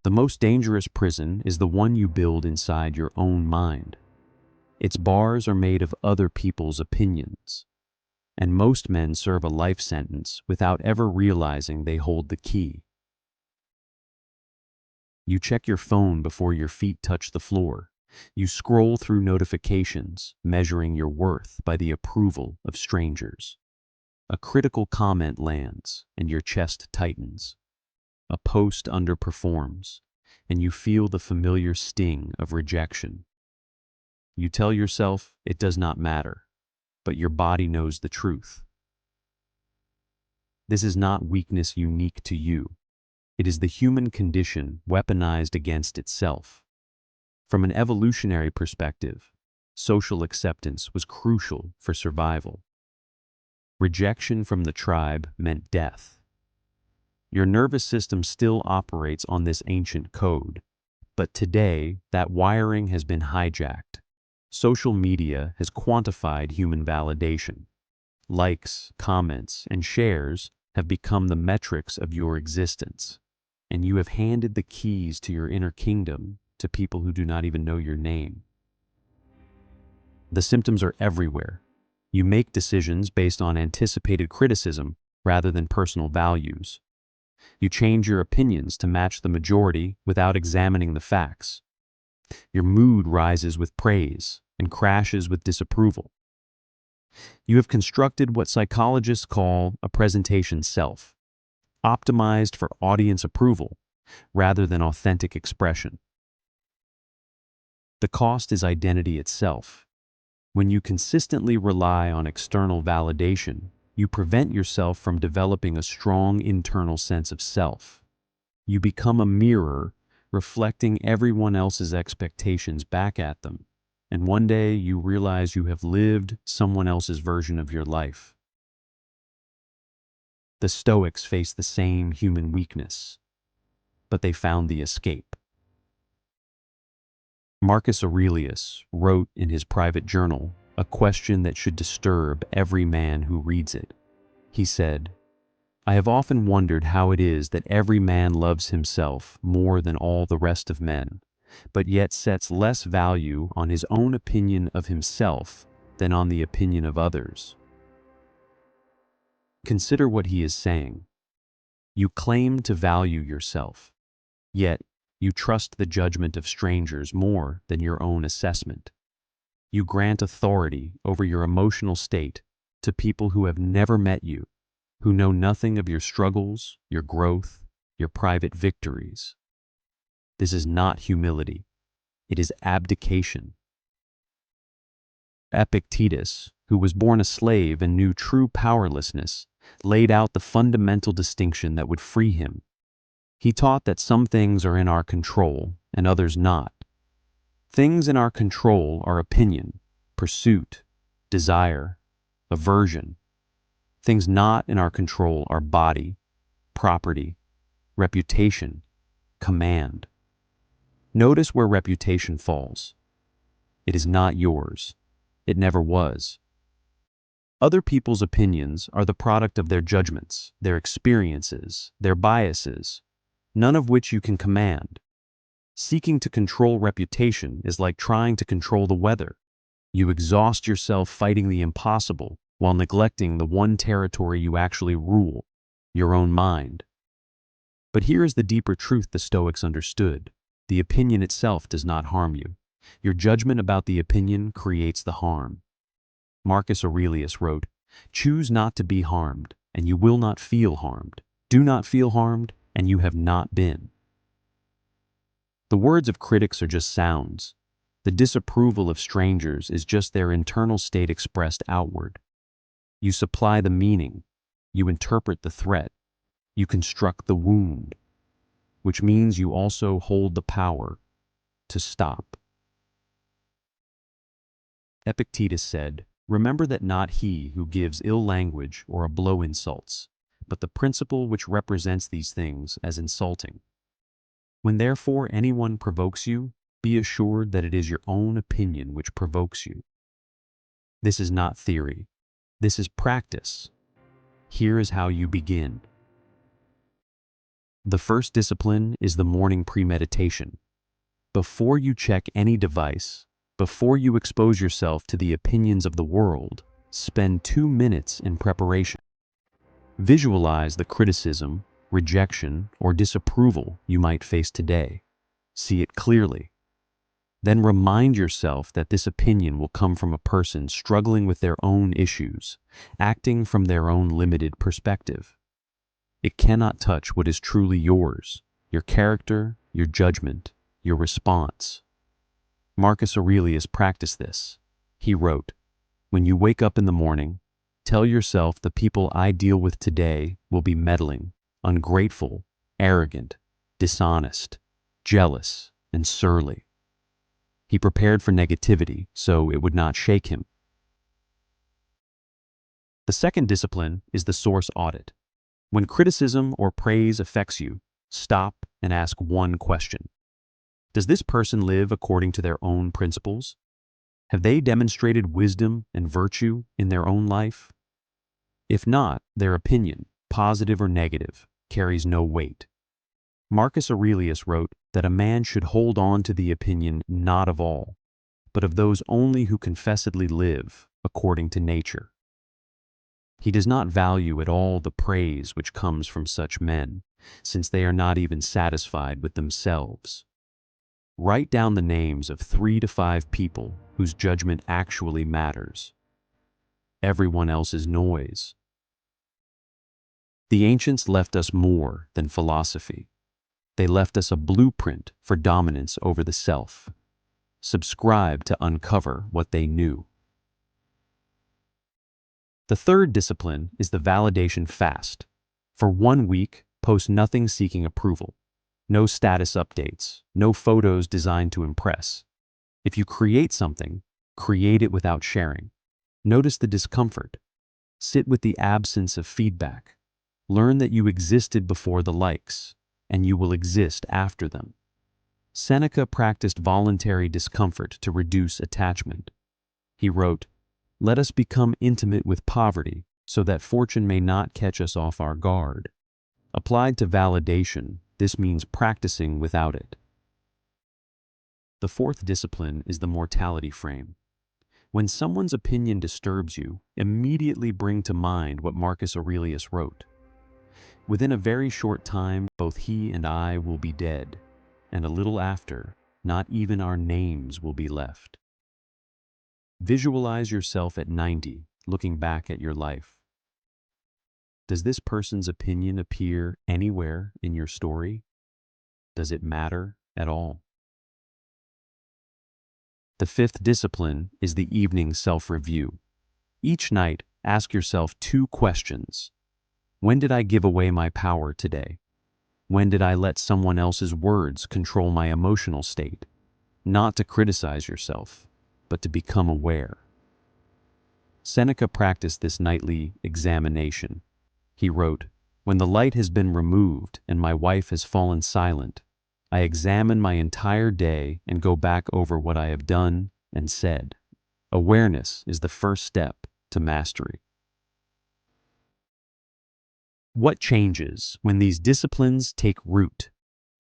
The most dangerous prison is the one you build inside your own mind. Its bars are made of other people's opinions, and most men serve a life sentence without ever realizing they hold the key. You check your phone before your feet touch the floor. You scroll through notifications, measuring your worth by the approval of strangers. A critical comment lands, and your chest tightens. A post underperforms, and you feel the familiar sting of rejection. You tell yourself it does not matter, but your body knows the truth. This is not weakness unique to you. It is the human condition weaponized against itself. From an evolutionary perspective, social acceptance was crucial for survival. Rejection from the tribe meant death. Your nervous system still operates on this ancient code, but today that wiring has been hijacked. Social media has quantified human validation. Likes, comments, and shares have become the metrics of your existence, and you have handed the keys to your inner kingdom to people who do not even know your name. The symptoms are everywhere. You make decisions based on anticipated criticism rather than personal values. You change your opinions to match the majority without examining the facts. Your mood rises with praise and crashes with disapproval. You have constructed what psychologists call a presentation self, optimized for audience approval rather than authentic expression. The cost is identity itself. When you consistently rely on external validation, you prevent yourself from developing a strong internal sense of self. You become a mirror, reflecting everyone else's expectations back at them, and one day you realize you have lived someone else's version of your life. The Stoics faced the same human weakness, but they found the escape. Marcus Aurelius wrote in his private journal a question that should disturb every man who reads it. He said, "I have often wondered how it is that every man loves himself more than all the rest of men, but yet sets less value on his own opinion of himself than on the opinion of others." Consider what he is saying. You claim to value yourself, yet you trust the judgment of strangers more than your own assessment. You grant authority over your emotional state to people who have never met you, who know nothing of your struggles, your growth, your private victories. This is not humility. It is abdication. Epictetus, who was born a slave and knew true powerlessness, laid out the fundamental distinction that would free him. He taught that some things are in our control and others not. Things in our control are opinion, pursuit, desire, aversion. Things not in our control are body, property, reputation, command. Notice where reputation falls. It is not yours. It never was. Other people's opinions are the product of their judgments, their experiences, their biases, none of which you can command. Seeking to control reputation is like trying to control the weather. You exhaust yourself fighting the impossible while neglecting the one territory you actually rule, your own mind. But here is the deeper truth the Stoics understood. The opinion itself does not harm you. Your judgment about the opinion creates the harm. Marcus Aurelius wrote, "Choose not to be harmed, and you will not feel harmed. Do not feel harmed, and you have not been." The words of critics are just sounds. The disapproval of strangers is just their internal state expressed outward. You supply the meaning. You interpret the threat. You construct the wound, which means you also hold the power to stop. Epictetus said, "Remember that not he who gives ill language or a blow insults, but the principle which represents these things as insulting. When therefore anyone provokes you, be assured that it is your own opinion which provokes you." This is not theory. This is practice. Here is how you begin. The first discipline is the morning premeditation. Before you check any device, before you expose yourself to the opinions of the world, spend 2 minutes in preparation. Visualize the criticism, rejection, or disapproval you might face today. See it clearly. Then remind yourself that this opinion will come from a person struggling with their own issues, acting from their own limited perspective. It cannot touch what is truly yours, your character, your judgment, your response. Marcus Aurelius practiced this. He wrote, "When you wake up in the morning, tell yourself the people I deal with today will be meddling, ungrateful, arrogant, dishonest, jealous, and surly." He prepared for negativity so it would not shake him. The second discipline is the source audit. When criticism or praise affects you, stop and ask one question. Does this person live according to their own principles? Have they demonstrated wisdom and virtue in their own life? If not, their opinion, positive or negative, carries no weight. Marcus Aurelius wrote that a man should hold on to the opinion not of all, but of those only who confessedly live according to nature. He does not value at all the praise which comes from such men, since they are not even satisfied with themselves. Write down the names of 3 to 5 people whose judgment actually matters. Everyone else is noise. The ancients left us more than philosophy. They left us a blueprint for dominance over the self. Subscribe to uncover what they knew. The third discipline is the validation fast. For 1 week, post nothing seeking approval. No status updates, no photos designed to impress. If you create something, create it without sharing. Notice the discomfort. Sit with the absence of feedback. Learn that you existed before the likes, and you will exist after them. Seneca practiced voluntary discomfort to reduce attachment. He wrote, "Let us become intimate with poverty, so that fortune may not catch us off our guard." Applied to validation, this means practicing without it. The fourth discipline is the mortality frame. When someone's opinion disturbs you, immediately bring to mind what Marcus Aurelius wrote. "Within a very short time, both he and I will be dead, and a little after, not even our names will be left." Visualize yourself at 90, looking back at your life. Does this person's opinion appear anywhere in your story? Does it matter at all? The fifth discipline is the evening self-review. Each night, ask yourself 2 questions. When did I give away my power today? When did I let someone else's words control my emotional state? Not to criticize yourself, but to become aware. Seneca practiced this nightly examination. He wrote, "When the light has been removed and my wife has fallen silent, I examine my entire day and go back over what I have done and said." Awareness is the first step to mastery. What changes when these disciplines take root?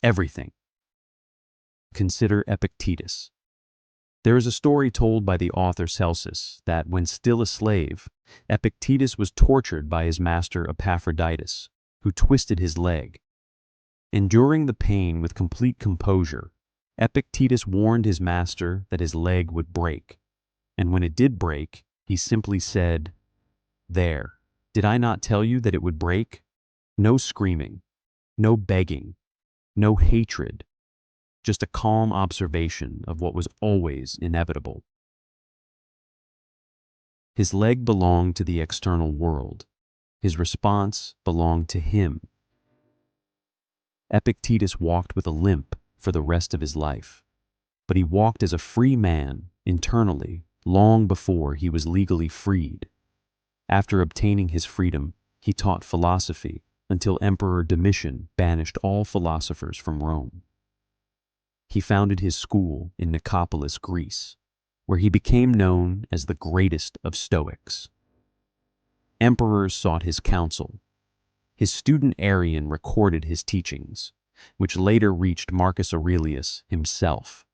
Everything. Consider Epictetus. There is a story told by the author Celsus that when still a slave, Epictetus was tortured by his master Epaphroditus, who twisted his leg. Enduring the pain with complete composure, Epictetus warned his master that his leg would break. And when it did break, he simply said, "There, did I not tell you that it would break?" No screaming, no begging, no hatred, just a calm observation of what was always inevitable. His leg belonged to the external world. His response belonged to him. Epictetus walked with a limp for the rest of his life, but he walked as a free man internally long before he was legally freed. After obtaining his freedom, he taught philosophy until Emperor Domitian banished all philosophers from Rome. He founded his school in Nicopolis, Greece, where he became known as the greatest of Stoics. Emperors sought his counsel. His student Arrian recorded his teachings, which later reached Marcus Aurelius himself.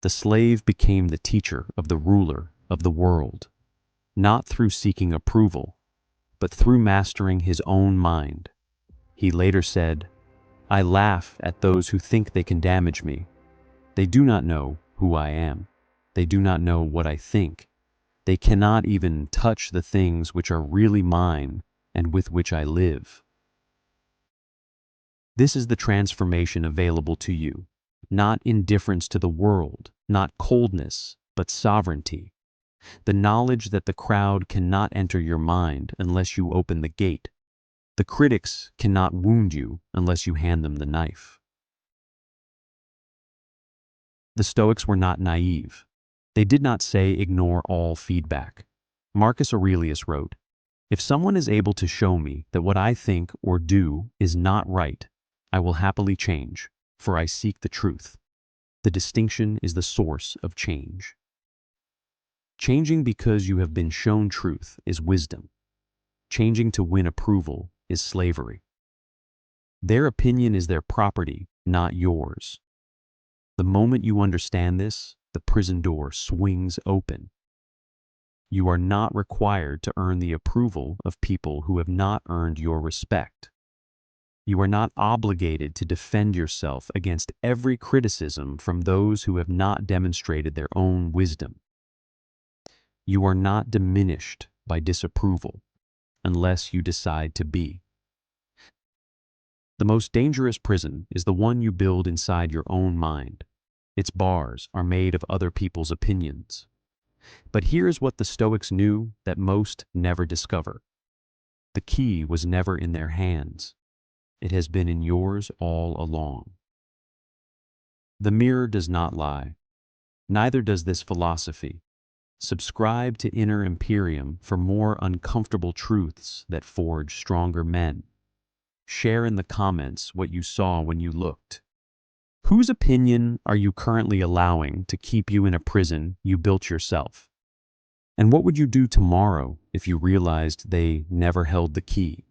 The slave became the teacher of the ruler of the world, not through seeking approval, but through mastering his own mind. He later said, "I laugh at those who think they can damage me. They do not know who I am. They do not know what I think. They cannot even touch the things which are really mine and with which I live." This is the transformation available to you. Not indifference to the world, not coldness, but sovereignty. The knowledge that the crowd cannot enter your mind unless you open the gate. The critics cannot wound you unless you hand them the knife. The Stoics were not naive. They did not say ignore all feedback. Marcus Aurelius wrote, "If someone is able to show me that what I think or do is not right, I will happily change, for I seek the truth." The distinction is the source of change. Changing because you have been shown truth is wisdom. Changing to win approval is slavery. Their opinion is their property, not yours. The moment you understand this, the prison door swings open. You are not required to earn the approval of people who have not earned your respect. You are not obligated to defend yourself against every criticism from those who have not demonstrated their own wisdom. You are not diminished by disapproval unless you decide to be. The most dangerous prison is the one you build inside your own mind. Its bars are made of other people's opinions. But here's what the Stoics knew that most never discover. The key was never in their hands. It has been in yours all along. The mirror does not lie. Neither does this philosophy. Subscribe to Inner Imperium for more uncomfortable truths that forge stronger men. Share in the comments what you saw when you looked. Whose opinion are you currently allowing to keep you in a prison you built yourself? And what would you do tomorrow if you realized they never held the key?